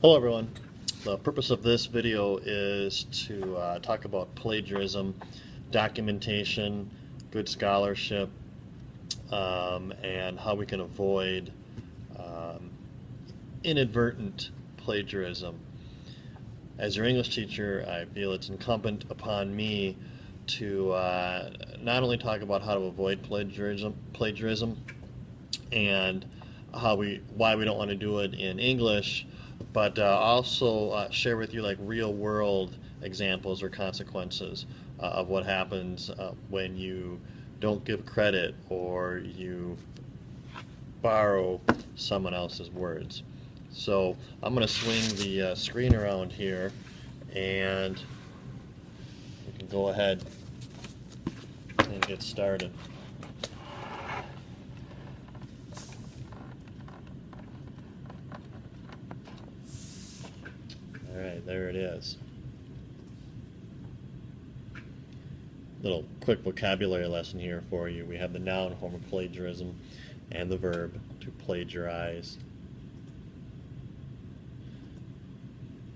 Hello everyone. The purpose of this video is to talk about plagiarism, documentation, good scholarship, and how we can avoid um, inadvertent plagiarism. As your English teacher, I feel it's incumbent upon me to not only talk about how to avoid plagiarism and why we don't want to do it in English, but also share with you like real world examples or consequences of what happens when you don't give credit or you borrow someone else's words. So I'm going to swing the screen around here, and we can go ahead and get started. All right, there it is. Little quick vocabulary lesson here for you. We have the noun form of plagiarism and the verb to plagiarize,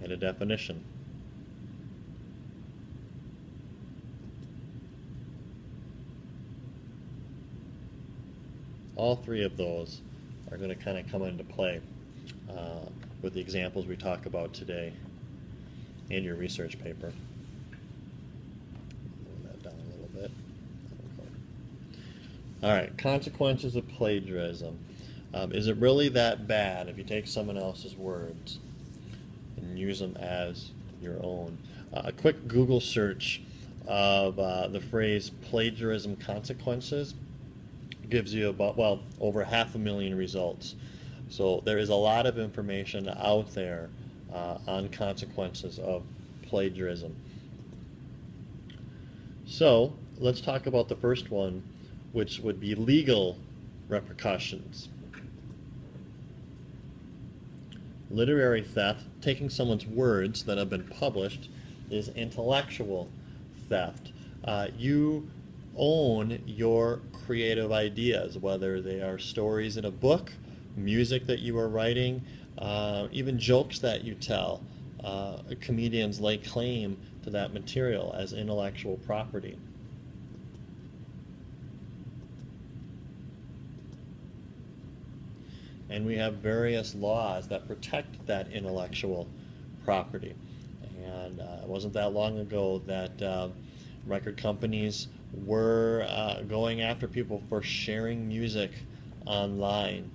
and a definition. All three of those are going to kind of come into play with the examples we talk about today in your research paper. Move that down a little bit. All right, consequences of plagiarism. Is it really that bad if you take someone else's words and use them as your own? A quick Google search of the phrase plagiarism consequences gives you about, well, over 500,000 results. So there is a lot of information out there on consequences of plagiarism. So let's talk about the first one, which would be legal repercussions. Literary theft, taking someone's words that have been published, is intellectual theft. You own your creative ideas, whether they are stories in a book, music that you are writing, even jokes that you tell. Comedians lay claim to that material as intellectual property. And we have various laws that protect that intellectual property. And it wasn't that long ago that record companies were going after people for sharing music online,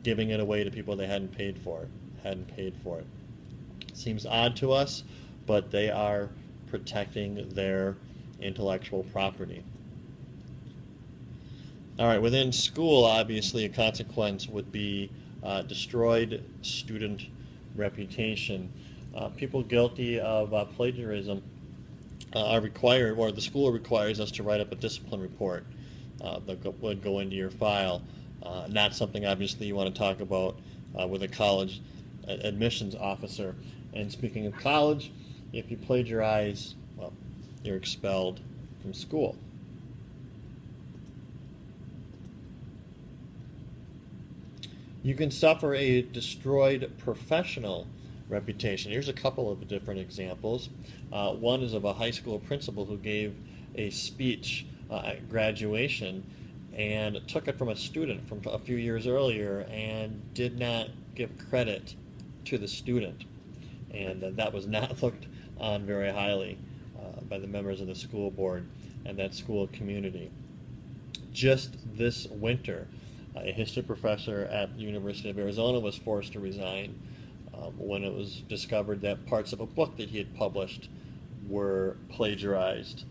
giving it away to people they hadn't paid for it. Seems odd to us, but they are protecting their intellectual property. All right, within school, obviously, a consequence would be destroyed student reputation. People guilty of plagiarism are required, or the school requires us to write up a discipline report that would go into your file. Not something, obviously, you want to talk about with a college admissions officer. And speaking of college, if you plagiarize, well, you're expelled from school. You can suffer a destroyed professional reputation. Here's a couple of different examples. One is of a high school principal who gave a speech at graduation and took it from a student from a few years earlier and did not give credit to the student. And that was not looked on very highly by the members of the school board and that school community. Just this winter, a history professor at the University of Arizona was forced to resign when it was discovered that parts of a book that he had published were plagiarized.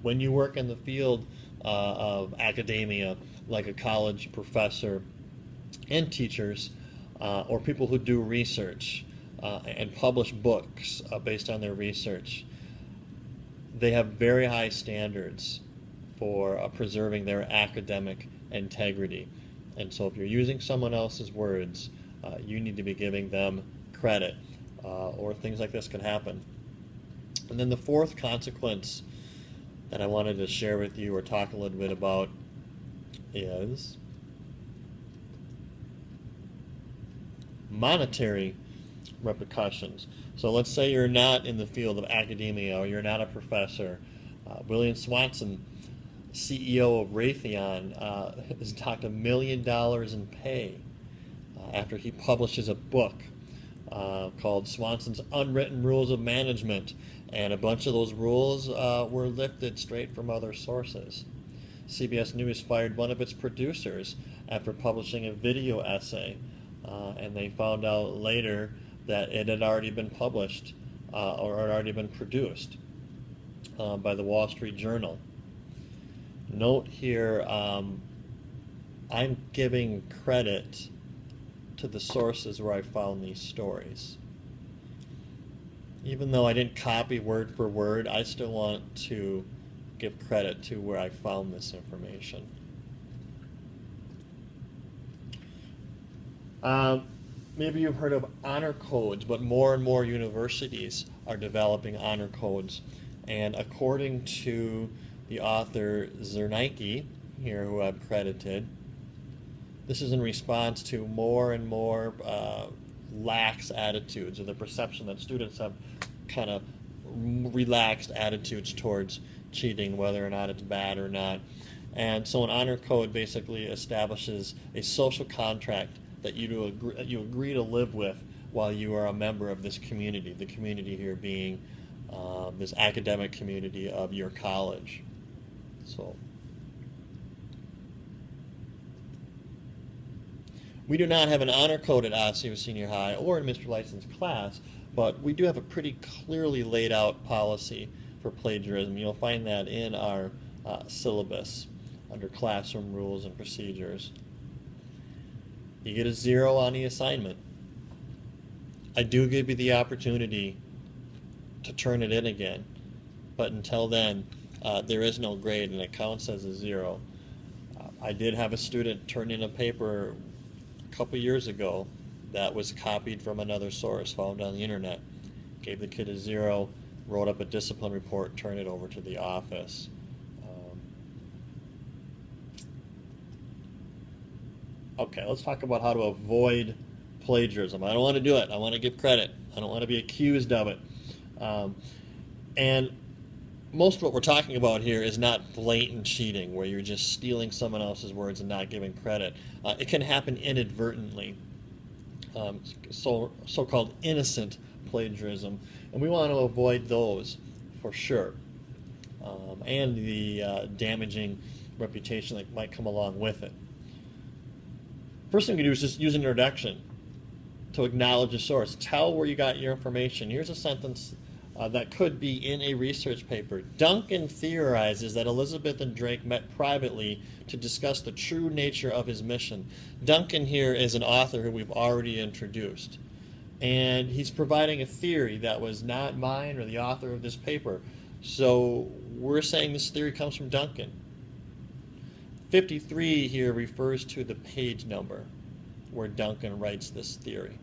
When you work in the field of academia, like a college professor and teachers, or people who do research and publish books based on their research, they have very high standards for preserving their academic integrity. And so if you're using someone else's words, you need to be giving them credit, or things like this can happen. And then the fourth consequence that I wanted to share with you or talk a little bit about is monetary repercussions. So let's say you're not in the field of academia or you're not a professor. William Swanson, CEO of Raytheon, has docked $1 million in pay after he publishes a book called Swanson's Unwritten Rules of Management, and a bunch of those rules were lifted straight from other sources. CBS News fired one of its producers after publishing a video essay, and they found out later that it had already been published or had already been produced by the Wall Street Journal. Note here, I'm giving credit to the sources where I found these stories. Even though I didn't copy word for word, I still want to give credit to where I found this information. Maybe you've heard of honor codes, but more and more universities are developing honor codes. And according to the author Zernike, here who I've credited, this is in response to more and more lax attitudes, or the perception that students have kind of relaxed attitudes towards cheating, whether or not it's bad or not. And so an honor code basically establishes a social contract that you agree to live with while you are a member of this community, the community here being this academic community of your college. So we do not have an honor code at Osseo Senior High or in Mr. Lyson's class, but we do have a pretty clearly laid out policy for plagiarism. You'll find that in our syllabus under classroom rules and procedures. You get a 0 on the assignment. I do give you the opportunity to turn it in again, but until then, there is no grade and it counts as a 0. I did have a student turn in a paper a couple years ago that was copied from another source found on the internet. Gave the kid a 0, wrote up a discipline report, turned it over to the office. Okay, let's talk about how to avoid plagiarism. I don't want to do it. I want to give credit. I don't want to be accused of it. And most of what we're talking about here is not blatant cheating, where you're just stealing someone else's words and not giving credit. It can happen inadvertently, so-called innocent plagiarism, and we want to avoid those for sure, and the damaging reputation that might come along with it. First thing you do is just use an introduction to acknowledge the source. Tell where you got your information. Here's a sentence that could be in a research paper. Duncan theorizes that Elizabeth and Drake met privately to discuss the true nature of his mission. Duncan here is an author who we've already introduced. And he's providing a theory that was not mine or the author of this paper. So we're saying this theory comes from Duncan. 53 here refers to the page number where Duncan writes this theory.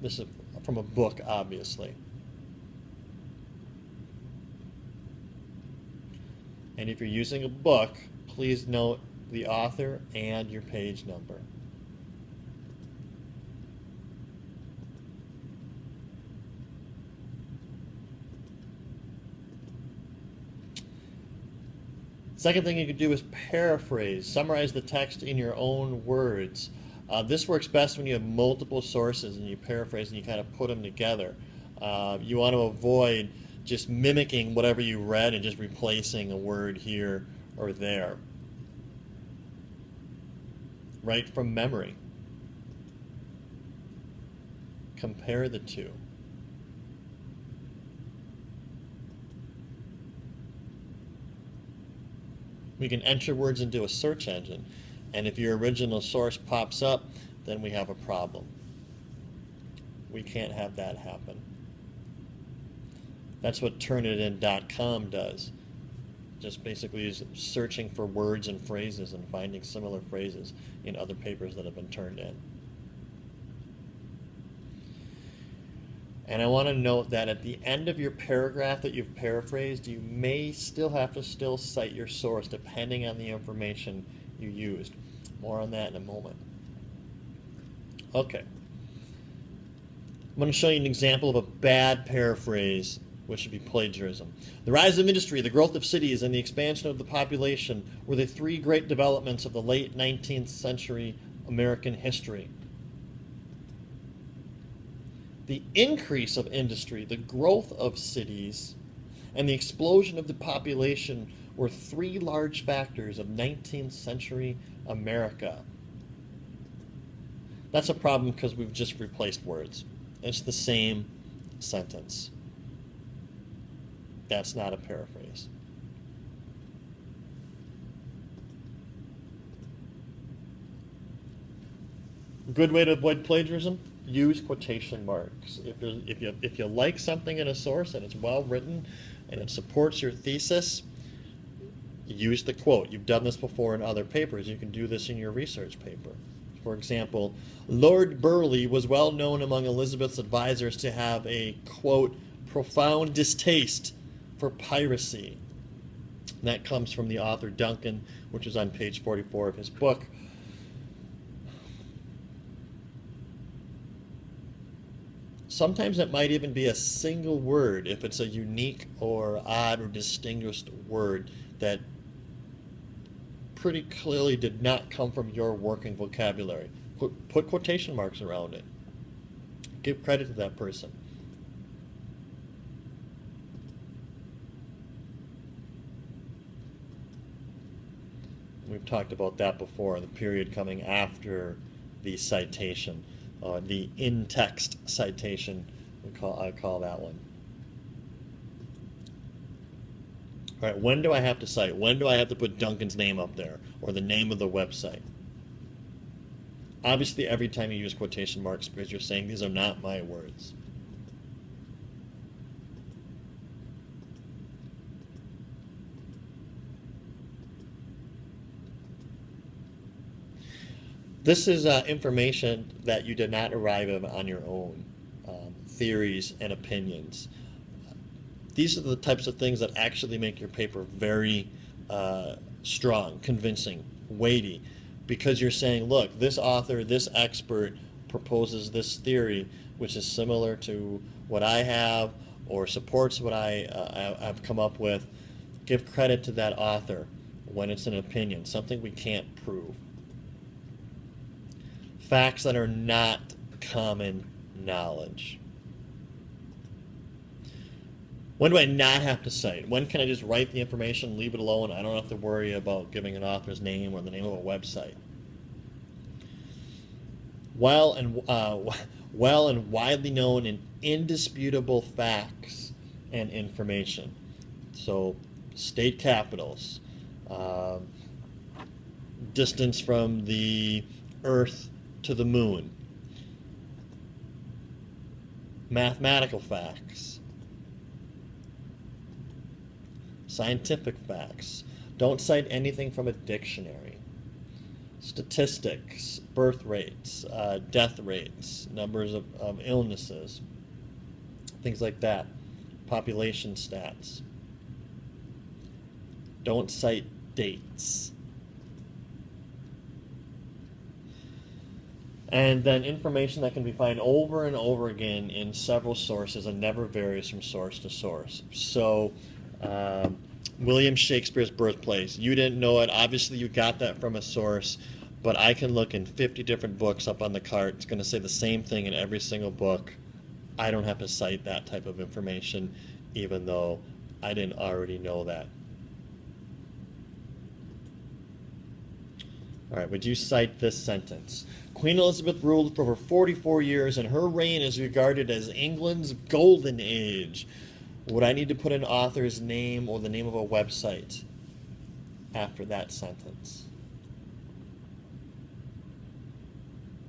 This is from a book, obviously. And if you're using a book, please note the author and your page number. Second thing you can do is paraphrase. Summarize the text in your own words. This works best when you have multiple sources and you paraphrase and you kind of put them together. You want to avoid just mimicking whatever you read and just replacing a word here or there. Write from memory. Compare the two. We can enter words into a search engine, and if your original source pops up, then we have a problem. We can't have that happen. That's what Turnitin.com does. Just basically is searching for words and phrases and finding similar phrases in other papers that have been turned in. And I want to note that at the end of your paragraph that you've paraphrased, you may still have to cite your source depending on the information you used. More on that in a moment. Okay. I'm going to show you an example of a bad paraphrase, which would be plagiarism. The rise of industry, the growth of cities, and the expansion of the population were the three great developments of the late 19th century American history. The increase of industry, the growth of cities, and the explosion of the population were three large factors of 19th century America. That's a problem because we've just replaced words. It's the same sentence. That's not a paraphrase. A good way to avoid plagiarism: use quotation marks. If you like something in a source and it's well written and it supports your thesis, use the quote. You've done this before in other papers. You can do this in your research paper. For example, Lord Burleigh was well known among Elizabeth's advisors to have a, quote, profound distaste for piracy. And that comes from the author Duncan, which is on page 44 of his book. Sometimes it might even be a single word if it's a unique or odd or distinguished word that pretty clearly did not come from your working vocabulary. Put quotation marks around it. Give credit to that person. We've talked about that before, the period coming after the citation, the in-text citation, I call that one. All right, when do I have to cite? When do I have to put Duncan's name up there or the name of the website? Obviously, every time you use quotation marks, because you're saying these are not my words. This is information that you did not arrive at on your own, theories and opinions. These are the types of things that actually make your paper very strong, convincing, weighty, because you're saying, look, this author, this expert proposes this theory, which is similar to what I have or supports what I've come up with. Give credit to that author when it's an opinion, something we can't prove. Facts that are not common knowledge. When do I not have to cite? When can I just write the information, leave it alone? I don't have to worry about giving an author's name or the name of a website. Well and widely known and indisputable facts and information. So, state capitals, distance from the Earth to the moon, mathematical facts, scientific facts. Don't cite anything from a dictionary. Statistics, birth rates, death rates, numbers of illnesses, things like that. Population stats. Don't cite dates. And then information that can be found over and over again in several sources and never varies from source to source. So, William Shakespeare's birthplace. You didn't know it. Obviously, you got that from a source, but I can look in 50 different books up on the cart. It's going to say the same thing in every single book. I don't have to cite that type of information, even though I didn't already know that. All right, would you cite this sentence? Queen Elizabeth ruled for over 44 years, and her reign is regarded as England's golden age. Would I need to put an author's name or the name of a website after that sentence?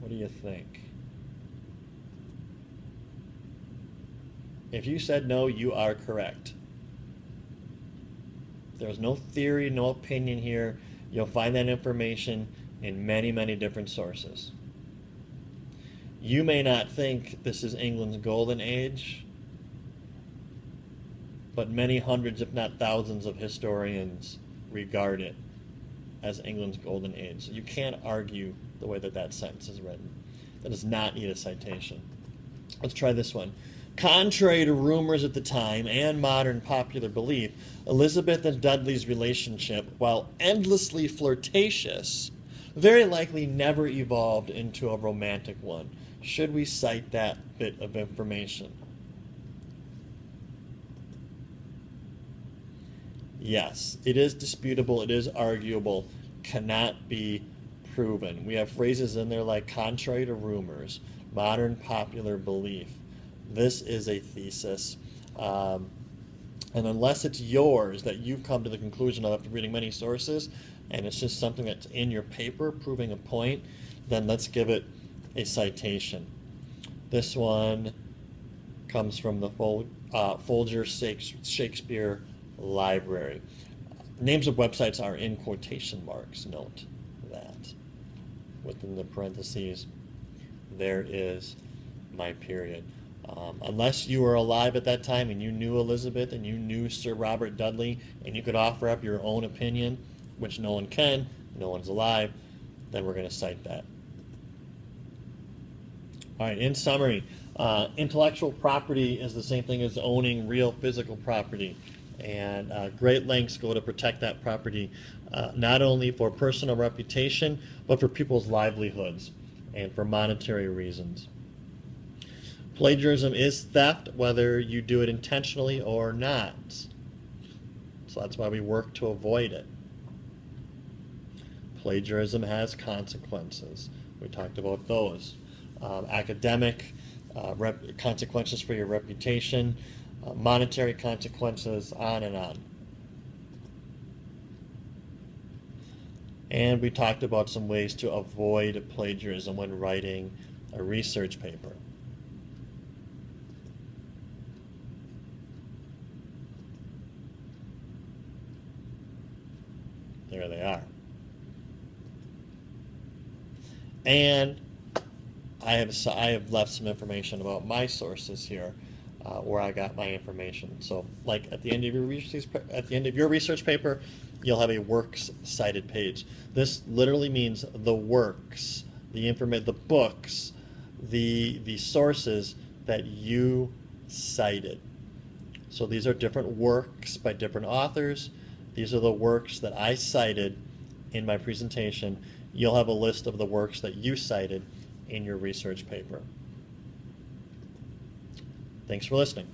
What do you think? If you said no, you are correct. There's no theory, no opinion here. You'll find that information in many, many different sources. You may not think this is England's golden age, but many hundreds, if not thousands, of historians regard it as England's golden age. So you can't argue the way that that sentence is written. That does not need a citation. Let's try this one. Contrary to rumors at the time and modern popular belief, Elizabeth and Dudley's relationship, while endlessly flirtatious, very likely never evolved into a romantic one. Should we cite that bit of information? Yes, it is disputable, it is arguable, cannot be proven. We have phrases in there like contrary to rumors, modern popular belief. This is a thesis. And unless it's yours that you've come to the conclusion of after reading many sources, and it's just something that's in your paper proving a point, then let's give it a citation. This one comes from the Folger Shakespeare Library. Names of websites are in quotation marks. Note that. Within the parentheses, there is my period. Unless you were alive at that time and you knew Elizabeth and you knew Sir Robert Dudley and you could offer up your own opinion, which no one can, no one's alive, then we're going to cite that. All right, in summary, intellectual property is the same thing as owning real physical property. And great lengths go to protect that property, not only for personal reputation, but for people's livelihoods and for monetary reasons. Plagiarism is theft, whether you do it intentionally or not. So that's why we work to avoid it. Plagiarism has consequences. We talked about those. Academic consequences for your reputation, monetary consequences, on and on. And we talked about some ways to avoid plagiarism when writing a research paper. There they are. And I have left some information about my sources here, where I got my information. So, like at the end of your research paper, you'll have a works cited page. This literally means the works, the books, the sources that you cited. So these are different works by different authors. These are the works that I cited in my presentation. You'll have a list of the works that you cited in your research paper. Thanks for listening.